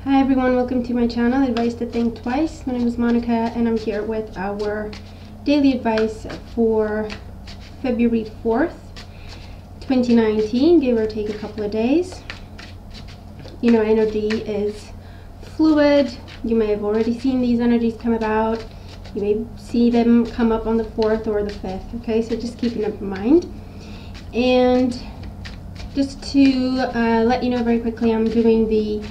Hi everyone, welcome to my channel, Advice to Think Twice. My name is Monica and I'm here with our daily advice for February 4th, 2019, give or take a couple of days. You know, energy is fluid. You may have already seen these energies come about. You may see them come up on the 4th or the 5th, okay? So just keeping it in mind. And just to let you know very quickly, I'm doing the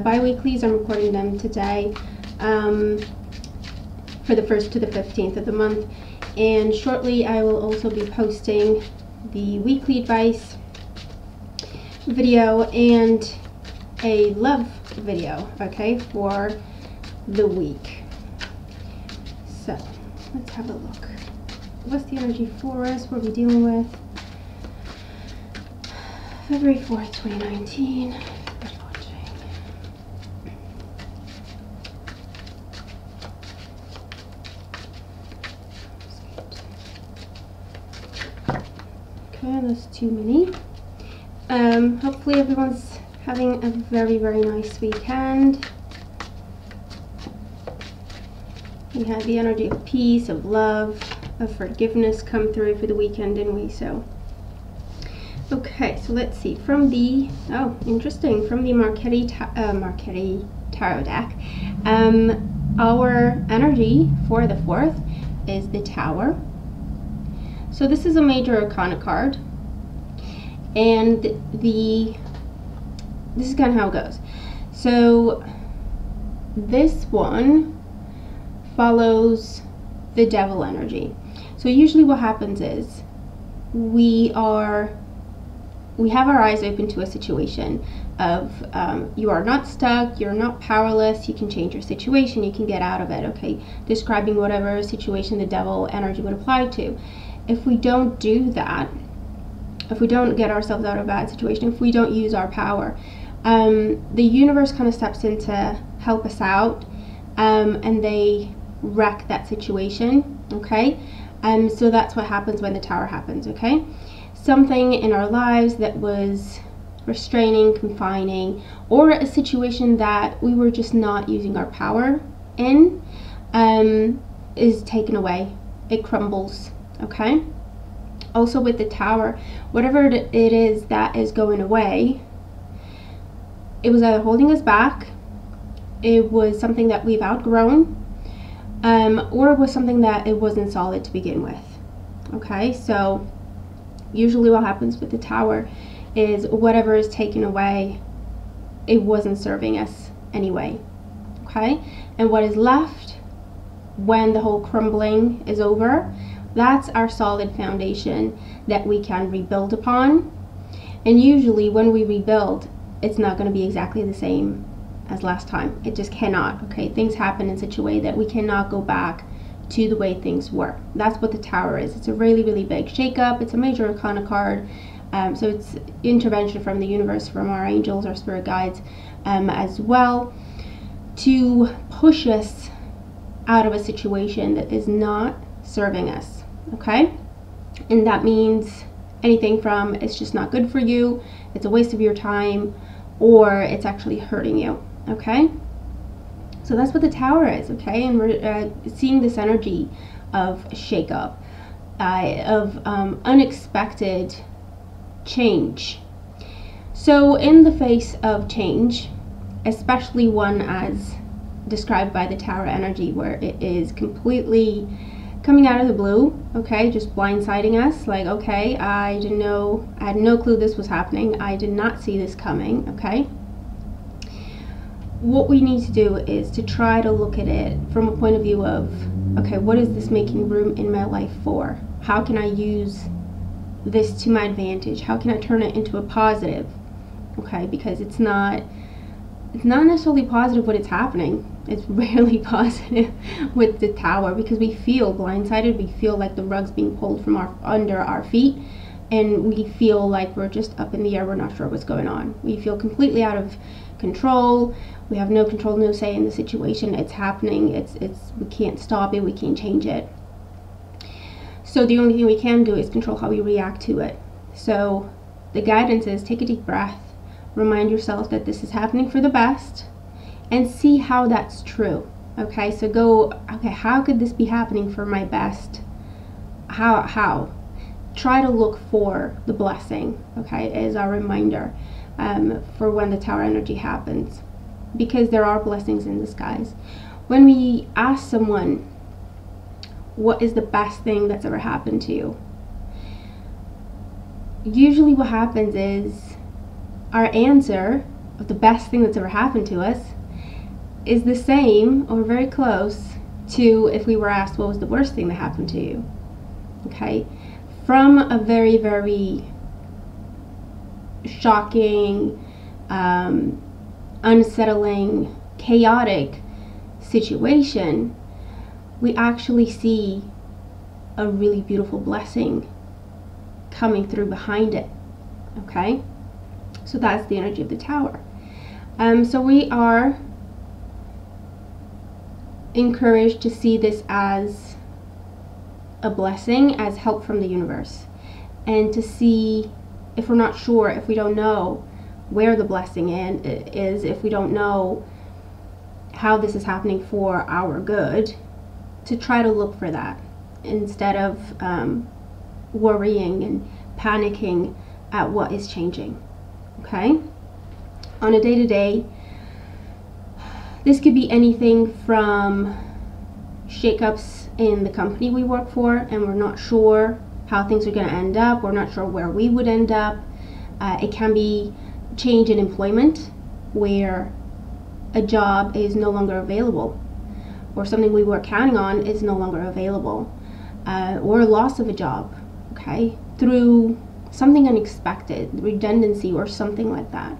bi-weeklies. I'm recording them today for the 1st to the 15th of the month, and shortly I will also be posting the weekly advice video and a love video, okay, for the week. So let's have a look. What's the energy for us? What are we dealing with? February 4th, 2019. Okay, that's too many. Hopefully everyone's having a very, very nice weekend. We had the energy of peace, of love, of forgiveness come through for the weekend, didn't we? So, okay, so let's see. From the, oh, interesting, from the Marquetti Tarot deck, our energy for the 4th is the Tower. So this is a major arcana card, and this is kind of how it goes. So this one follows the devil energy. So usually what happens is we have our eyes open to a situation of you are not stuck, you're not powerless, you can change your situation, you can get out of it, okay? Describing whatever situation the devil energy would apply to. If we don't do that, if we don't get ourselves out of a bad situation, if we don't use our power, the universe kind of steps in to help us out, and they wreck that situation, okay? So that's what happens when the Tower happens, okay? Something in our lives that was restraining, confining, or a situation that we were just not using our power in, is taken away. It crumbles. Okay, also with the Tower, whatever it is that is going away, it was either holding us back, it was something that we've outgrown, or it was something that it wasn't solid to begin with. Okay, so usually what happens with the Tower is whatever is taken away, it wasn't serving us anyway. Okay, and what is left when the whole crumbling is over, that's our solid foundation that we can rebuild upon. And usually when we rebuild, it's not going to be exactly the same as last time. It just cannot, okay? Things happen in such a way that we cannot go back to the way things were. That's what the Tower is. It's a really, really big shake-up. It's a major arcana card. So it's intervention from the universe, from our angels, our spirit guides, as well, to push us out of a situation that is not serving us. Okay, and that means anything from it's just not good for you, it's a waste of your time, or it's actually hurting you. Okay, so that's what the Tower is. Okay, and we're seeing this energy of shake-up, of unexpected change. So in the face of change, especially one as described by the Tower energy, where it is completely coming out of the blue, okay, just blindsiding us, like, okay, I didn't know, I had no clue this was happening, I did not see this coming, okay? What we need to do is to try to look at it from a point of view of, okay, what is this making room in my life for? How can I use this to my advantage? How can I turn it into a positive? Okay, because it's not necessarily positive when it's happening. It's rarely positive with the Tower, because we feel blindsided, we feel like the rug's being pulled from under our feet, and we feel like we're just up in the air, we're not sure what's going on. We feel completely out of control, we have no control, no say in the situation. It's happening, we can't stop it, we can't change it. So the only thing we can do is control how we react to it. So the guidance is take a deep breath, remind yourself that this is happening for the best, and see how that's true. Okay, so go, okay, how could this be happening for my best? How? Try to look for the blessing, okay, as a reminder for when the Tower energy happens, because there are blessings in disguise. When we ask someone, what is the best thing that's ever happened to you? Usually what happens is our answer of the best thing that's ever happened to us is the same or very close to if we were asked what was the worst thing that happened to you. Okay, from a very, very shocking, unsettling, chaotic situation, we actually see a really beautiful blessing coming through behind it. Okay, so that's the energy of the Tower. So we are encouraged to see this as a blessing, as help from the universe, and to see, if we're not sure, if we don't know where the blessing is, if we don't know how this is happening for our good, to try to look for that instead of worrying and panicking at what is changing. Okay, on a day-to-day, this could be anything from shakeups in the company we work for, and we're not sure how things are going to end up. We're not sure where we would end up. It can be change in employment, where a job is no longer available, or something we were counting on is no longer available, or loss of a job, okay, through something unexpected, redundancy or something like that.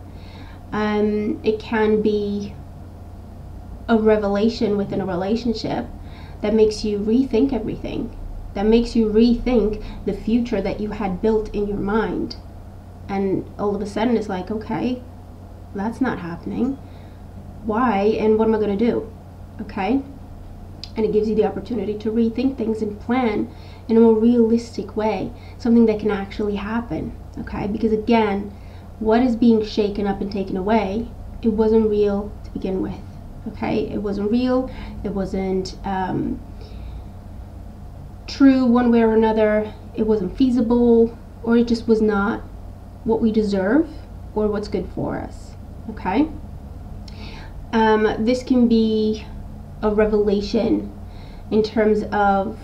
It can be a revelation within a relationship that makes you rethink everything, that makes you rethink the future that you had built in your mind, and all of a sudden it's like, okay, that's not happening. Why? And what am I going to do? Okay, and it gives you the opportunity to rethink things and plan in a more realistic way, something that can actually happen. Okay, because again, what is being shaken up and taken away, it wasn't real to begin with. Okay, it wasn't real, it wasn't true one way or another, it wasn't feasible, or it just was not what we deserve or what's good for us. Okay, this can be a revelation in terms of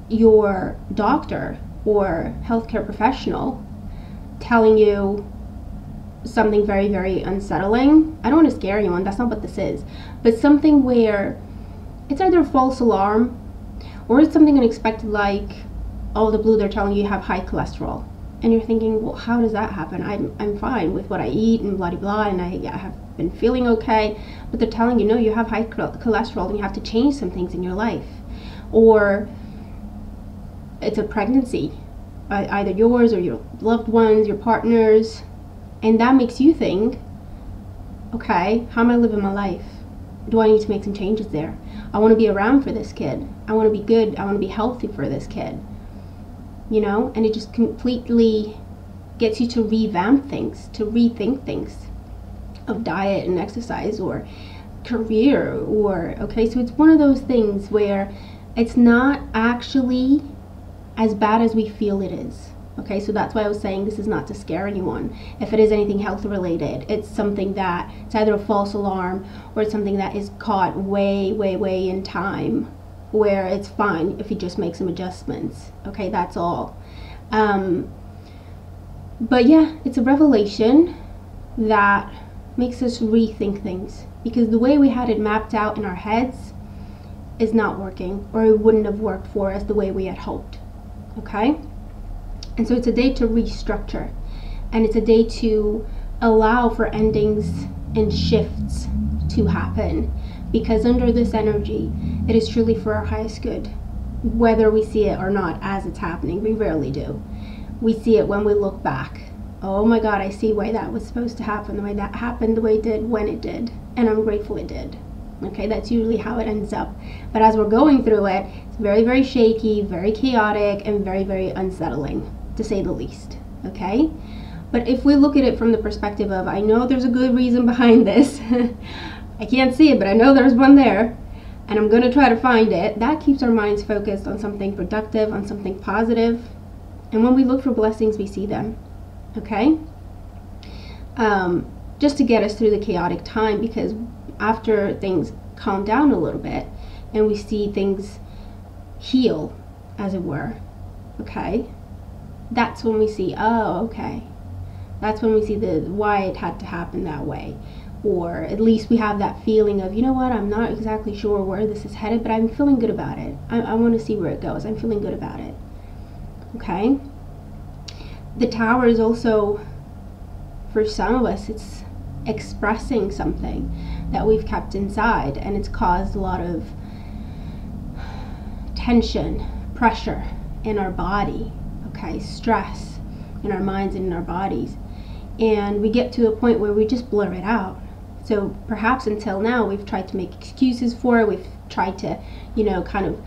your doctor or healthcare professional telling you something very, very unsettling. I don't want to scare anyone, that's not what this is, but something where it's either a false alarm or it's something unexpected, like, oh, the blue, they're telling you have high cholesterol, and you're thinking, well, how does that happen? I'm fine with what I eat and blah blah, and I have been feeling okay, but they're telling you, no, you have high cholesterol and you have to change some things in your life. Or it's a pregnancy, either yours or your loved ones, your partners, and that makes you think, okay, how am I living my life? Do I need to make some changes there? I want to be around for this kid. I want to be good. I want to be healthy for this kid. You know, and it just completely gets you to revamp things, to rethink things of diet and exercise or career, or, okay, so it's one of those things where it's not actually as bad as we feel it is. Okay, so that's why I was saying this is not to scare anyone. If it is anything health related, it's something that it's either a false alarm or it's something that is caught way in time, where it's fine if you just make some adjustments. Okay, that's all. But yeah, it's a revelation that makes us rethink things, because the way we had it mapped out in our heads is not working, or it wouldn't have worked for us the way we had hoped. Okay, and so it's a day to restructure, and it's a day to allow for endings and shifts to happen, because under this energy, it is truly for our highest good, whether we see it or not as it's happening. We rarely do. We see it when we look back. Oh my God, I see why that was supposed to happen, the way that happened, the way it did, when it did, and I'm grateful it did. Okay, that's usually how it ends up. But as we're going through it, it's very shaky, very chaotic, and very unsettling, to say the least. Okay, But if we look at it from the perspective of, I know there's a good reason behind this, I can't see it, but I know there's one there, and I'm going to try to find it, that keeps our minds focused on something productive, on something positive. And when we look for blessings, we see them. Okay? Just to get us through the chaotic time, because after things calm down a little bit and we see things heal, as it were, okay, that's when we see, oh, okay, that's when we see the why it had to happen that way. Or at least we have that feeling of, you know what, I'm not exactly sure where this is headed, but I'm feeling good about it. I want to see where it goes. I'm feeling good about it. Okay? The Tower is also, for some of us, it's expressing something that we've kept inside, and it's caused a lot of tension, pressure in our body, okay, stress in our minds and in our bodies. And we get to a point where we just blur it out. So perhaps until now we've tried to make excuses for it. We've tried to, kind of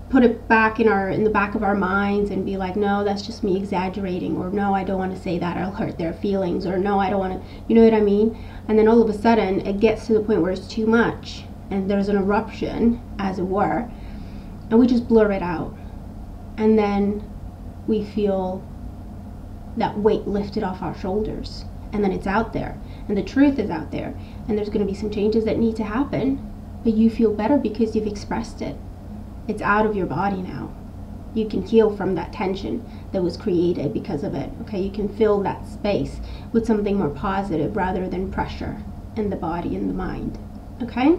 put it back in the back of our minds and be like, no, that's just me exaggerating, or no, I don't want to say that, I'll hurt their feelings, or no, I don't want to, you know what I mean? And then all of a sudden it gets to the point where it's too much and there's an eruption, as it were, and we just blur it out. And then we feel that weight lifted off our shoulders, and then it's out there, and the truth is out there, and there's going to be some changes that need to happen, but you feel better because you've expressed it. It's out of your body now. You can heal from that tension that was created because of it. Okay, you can fill that space with something more positive rather than pressure in the body and the mind. Okay?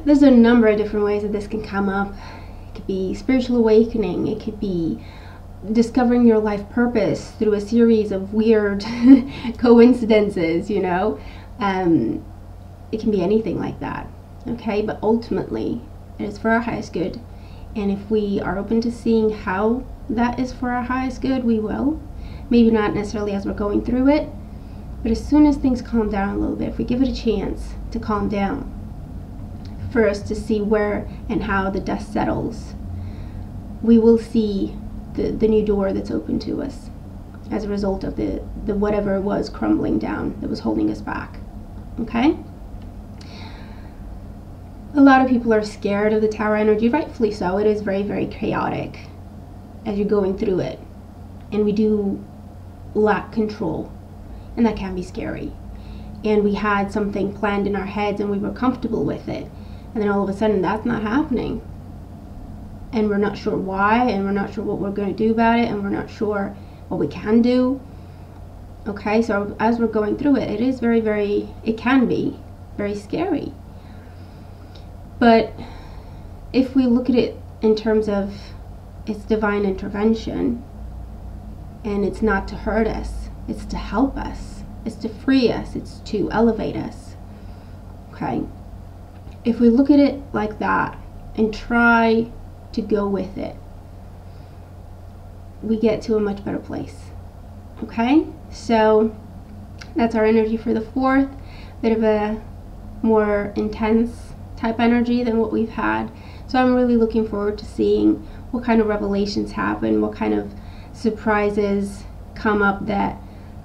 There's a number of different ways that this can come up. It could be spiritual awakening. It could be discovering your life purpose through a series of weird coincidences, It can be anything like that. Okay, but ultimately it is for our highest good, and if we are open to seeing how that is for our highest good, we will. Maybe not necessarily as we're going through it, but as soon as things calm down a little bit, if we give it a chance to calm down, for us to see where and how the dust settles, we will see the new door that's open to us as a result of the whatever was crumbling down that was holding us back. Okay? A lot of people are scared of the Tower energy, rightfully so. It is very, very chaotic as you're going through it. And we do lack control, and that can be scary. And we had something planned in our heads and we were comfortable with it, and then all of a sudden that's not happening. And we're not sure why, and we're not sure what we're going to do about it, and we're not sure what we can do. Okay, so as we're going through it, it is very, very, it can be very scary. But if we look at it in terms of it's divine intervention, and it's not to hurt us, it's to help us, it's to free us, it's to elevate us. Okay? If we look at it like that and try to go with it, we get to a much better place. Okay? So that's our energy for the 4th. Bit of a more intense type energy than what we've had. So I'm really looking forward to seeing what kind of revelations happen, what kind of surprises come up that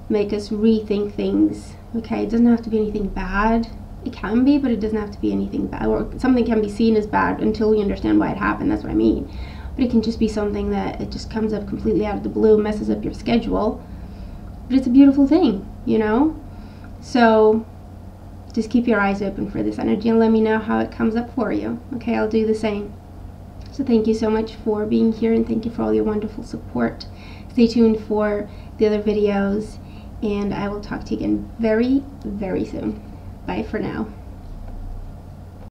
make us rethink things. Okay, it doesn't have to be anything bad. It can be, but it doesn't have to be anything bad. Or something can be seen as bad until we understand why it happened. That's what I mean. But it can just be something that it just comes up completely out of the blue, messes up your schedule. But it's a beautiful thing, So just keep your eyes open for this energy and let me know how it comes up for you. Okay, I'll do the same. So thank you so much for being here, and thank you for all your wonderful support. Stay tuned for the other videos, and I will talk to you again very, very soon. Bye for now.